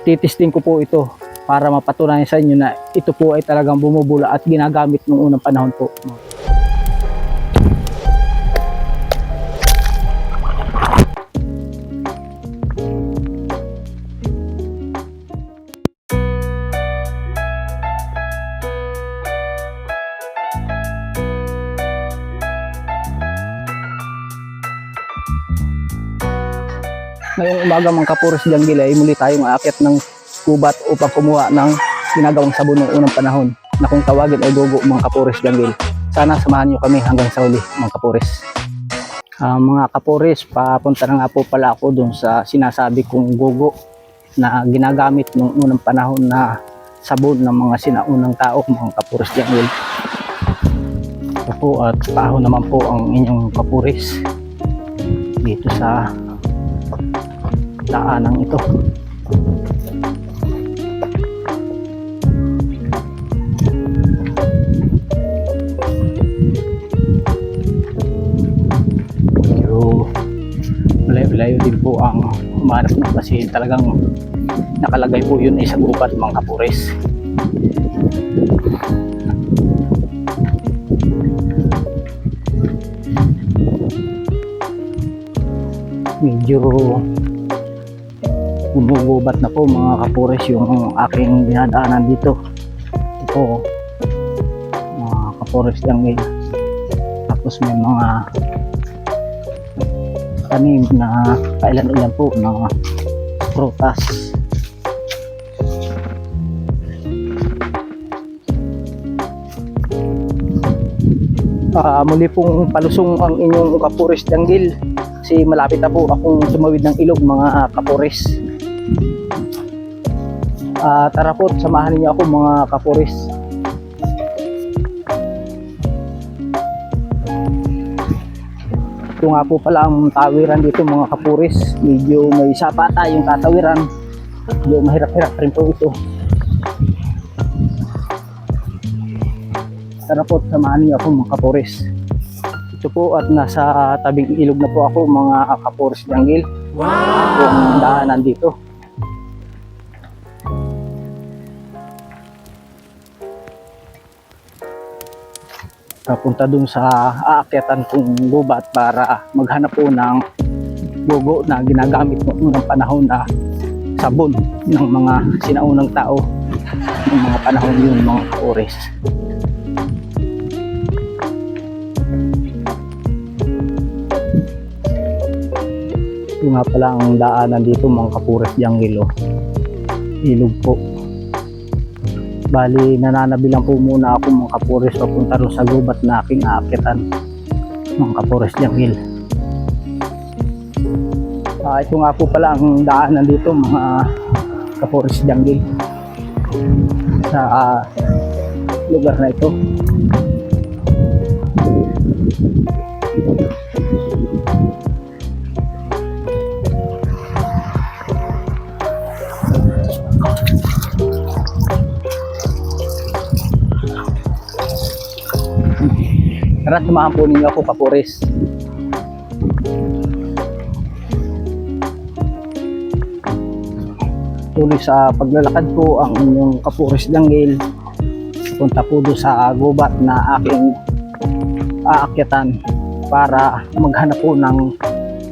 titesting ko po ito para mapatunayan sa inyo na ito po ay talagang bumubula at ginagamit noong unang panahon po. Ngayong umaga mga kapuris Janggil ay muli tayong aakyat ng gubat upang kumuha ng ginagawang sabon ng unang panahon na kung tawagin ay gogo mga kapuris Janggil. Sana samahan nyo kami hanggang sa huli mga kapuris. Mga kapuris, papunta na nga po pala ako dun sa sinasabi kong gogo na ginagamit ng unang panahon na sabon ng mga sinaunang tao mga kapuris Janggil. Ito po at paho naman po ang inyong kapuris dito sa daanan ito. Pero malayo-layo din po ang humanap mo kasi talagang nakalagay po yun ay sa gubat mga kapuris. Medyo gumugubat na po mga kapuris yung aking dinadaanan dito. Ito mga kapuris lang eh. Tapos may mga tanim na kailan-ilan po na prutas. Muli pong palusong ang inyong kapuris Janggil kasi malapit na po akong tumawid ng ilog mga kapuris. Tara po, samahan niyo ako mga kapuris. Ito nga po pala ang tawiran dito mga kapuris. Medyo may sapa tayong tatawiran. Medyo mahirap-hirap rin po ito. Tara po, samahan niyo ako mga kapuris. Ito po at nasa tabing ilog na po ako mga kapuris Janggil. Wow! Ang daanan dito. Papunta dun sa aakyatan kong gubat para maghanap po ng gogo na ginagamit noong unang panahon na sabon ng mga sinaunang tao ng mga panahon yun mga kapuris. Ito nga pala ang daanan dito mga kapuris Janggil. Ilog po. Bali, nananabilang po muna ako mga kapuris papunta rin sa gubat na aking aakyatan mga kapuris Janggil. Ito nga po pala ang daanan dito mga kapuris Janggil sa lugar na ito. Tara, samahan po ninyo ako kapuris. Tuloy sa paglalakad ko ang inyong kapuris Janggil. Punta po doon sa gubat na aking aakyatan para maghanap po ng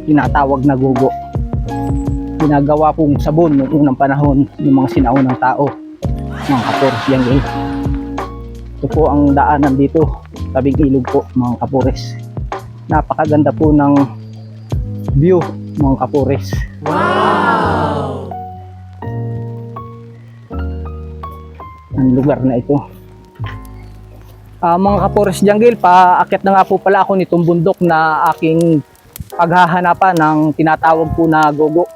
tinatawag na gogo. Ginagawa pong sabon noong unang panahon ng mga sinaunang tao mga kapuris Janggil. Ito po ang daanan dito. Tabing ilog po mga kapuris. Napakaganda po ng view mga kapuris. Wow! Ang lugar na ito. Mga kapuris Janggil, paakyat na nga po pala ako nitong bundok na aking paghahanapan ng tinatawag po na gogo.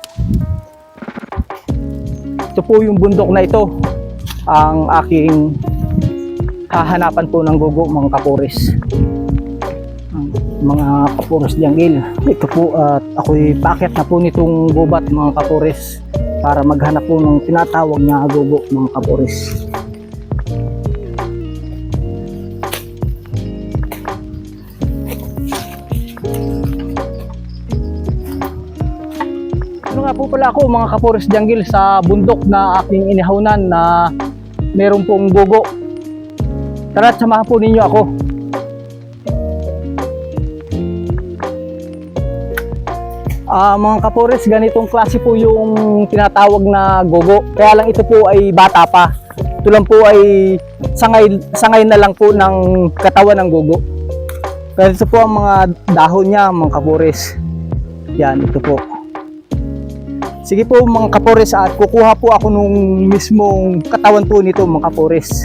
Ito po yung bundok na ito. Ang aking hahanapan po ng gogo mga kapuris. Mga kapuris Janggil, ito po at ako'y paakyat na po nitong gubat mga kapuris para maghanap po ng tinatawag na gogo mga kapuris. Ano nga po po pala ako mga kapores jungle sa bundok na aking inihawanan na meron pong gogo. Tara, samahan po ninyo ako. Mga kapores, ganitong klase po yung tinatawag na gogo. Kaya lang ito po ay bata pa. Ito lang po ay sangay na lang po ng katawan ng gogo. Ganito po ang mga dahon niya mga kapores. Yan, ito po. Sige po mga kapores, at kukuha po ako nung mismong katawan po nito mga kapores.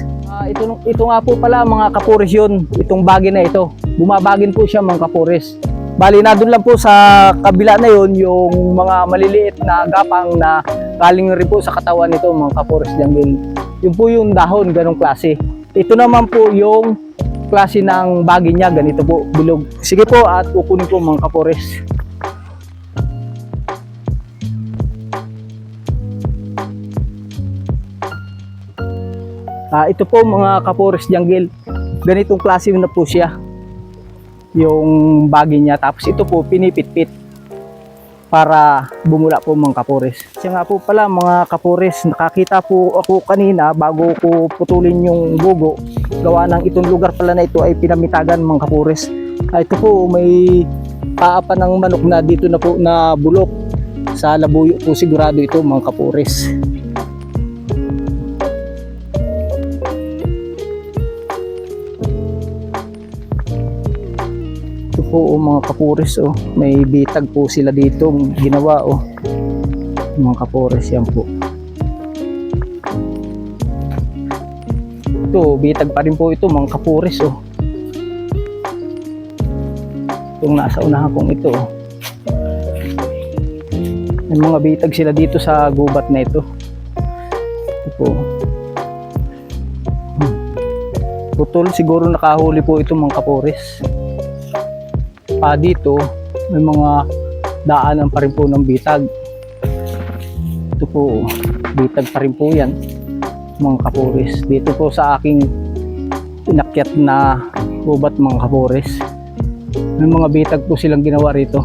Ito nga po pala mga kapores yun, itong bagin na ito. Bumabagin po siya mga kapores. Bali na doon lang po sa kabila na yun yung mga maliliit na gapang na galing rin po sa katawan nito mga kapores jungle. Yun po yung dahon, ganong klase. Ito naman po yung klase ng bagin niya, ganito po, bilog. Sige po, at kukunin po mga kapores. Ito po mga kapores jungle, ganitong klase na po siya yung bagay niya, tapos ito po pinipit-pit para bumula po mga kapores. Siya nga po pala mga kapores, nakakita po ako kanina bago ko putulin yung gogo, gawa ng itong lugar pala na ito ay pinamitagan mga kapores. Ito po may paa pa ng manok na dito na po na bulok, sa labuyo po sigurado ito mga kapores. Po mga kapores, may bitag po sila dito ginawa mga kapores. Yan po, ito bitag pa rin po ito mga kapores. Itong nasa unahan kong ito, may mga bitag sila dito sa gubat na ito. Ito po, putol siguro, nakahuli po ito mga kapores. Dito may mga daanan pa rin po ng bitag. Ito po, bitag pa rin po yan mga kapores. Dito po sa aking inakyat na gubat mga kapores, may mga bitag po silang ginawa rito.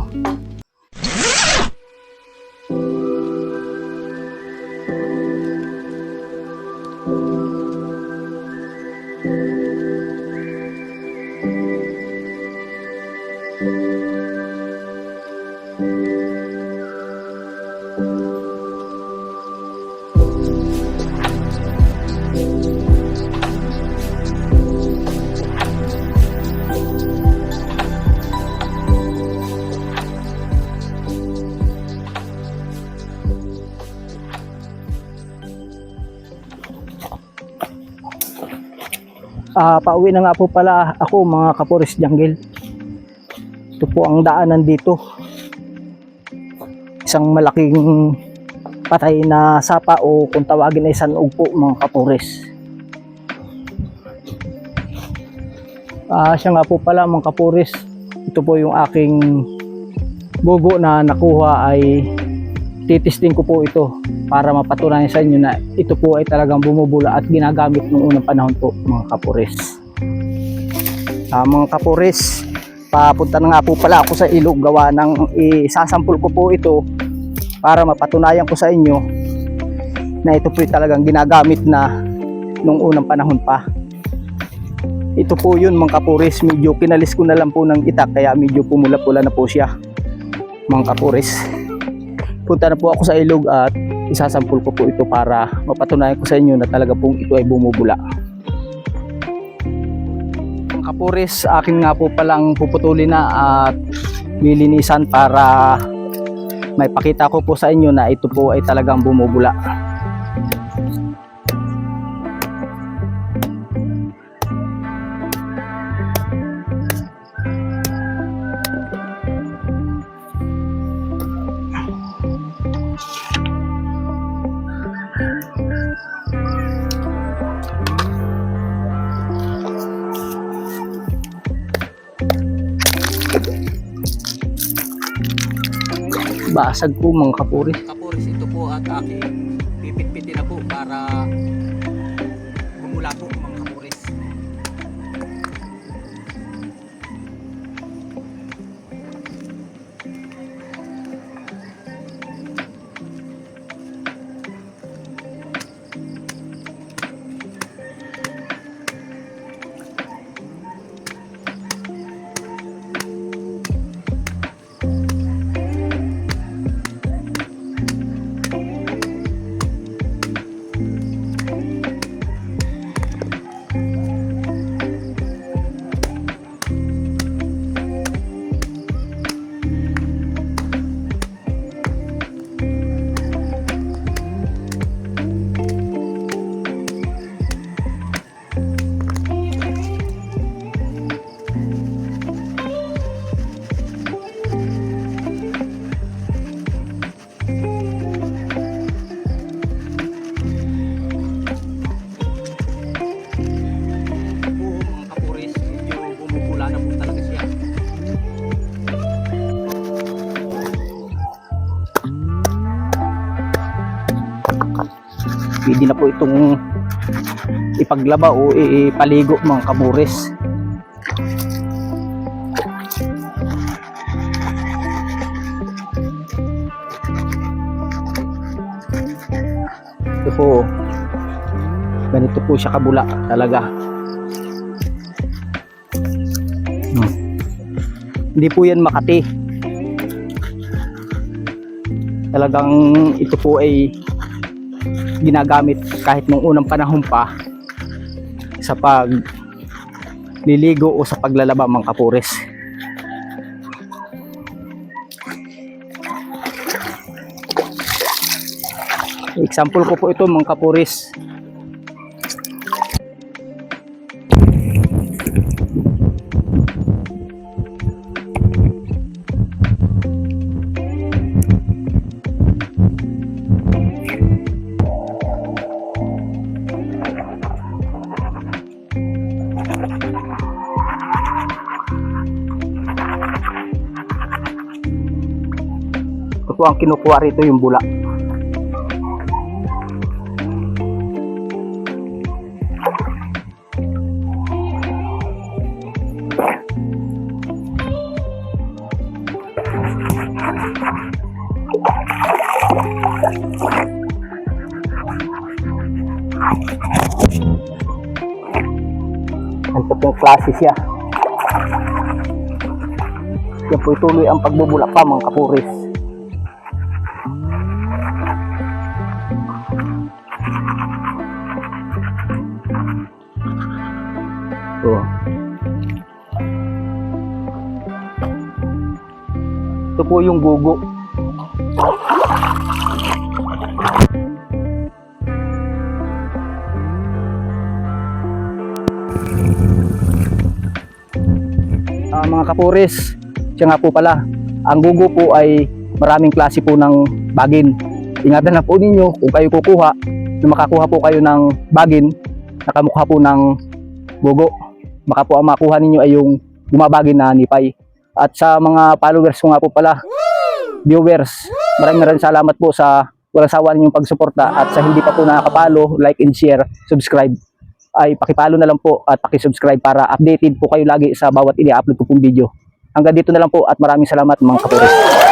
Pauwi na nga po pala ako mga kapores jungle. Ito po ang daanan dito, isang malaking patay na sapa o kung tawagin ay sanog po mga kapores. Siya nga po pala mga kapores, ito po yung aking gogo na nakuha. Ay titisting ko po ito para mapatunayan sa inyo na ito po ay talagang bumubula at ginagamit noong unang panahon po mga kapores. Mga kapores, papunta na nga po pala ako sa ilog, gawa ng isasampol ko po ito para mapatunayan ko sa inyo na ito po ay talagang ginagamit na noong unang panahon pa. Ito po yun mga kapores, medyo kinalis ko na lang po ng itak kaya medyo pumula-pula na po siya mga kapores. Punta na po ako sa ilog at isasampol ko po ito para mapatunayan ko sa inyo na talaga pong ito ay bumubula. Mga kapores, akin nga po palang puputulin na at lilinisan para may pakita ko po sa inyo na ito po ay talagang bumubula. Basag po mga kapores. Kapores, ito po at aking pipit-pitin na po para bumula po mga kapores. Pwede na po itong ipaglaba o ipaligo mga kapures. Ito po, ganito po siya kabula talaga. Hindi po yan Makati. Talagang ito po ay ginagamit kahit nung unang panahon pa sa pagliligo o sa paglalaba mga kapures. Example ko po ito mga kapures. Ito po ang kinukuha rito, yung bula. Ito pong klase siya. Yan po ituloy ang pagbubula pa mga kapuris. Ito po yung gugo. Mga kapuris, siya nga po pala, ang gugo po ay maraming klase po ng bagin. Ingatan na po ninyo kung kayo kukuha, kung makakuha po kayo ng bagin, nakamukha po ng gugo, baka po ang makuha ninyo ay yung bumabagin na nipay. At sa mga followers ko nga po pala, viewers, maraming salamat po sa walang sawa ninyong pagsuporta. At sa hindi pa po nakakapalo, like and share, subscribe, ay pakipalo na lang po at pakisubscribe para updated po kayo lagi sa bawat i-upload ko pong video. Hanggang dito na lang po at maraming salamat mga kapuris.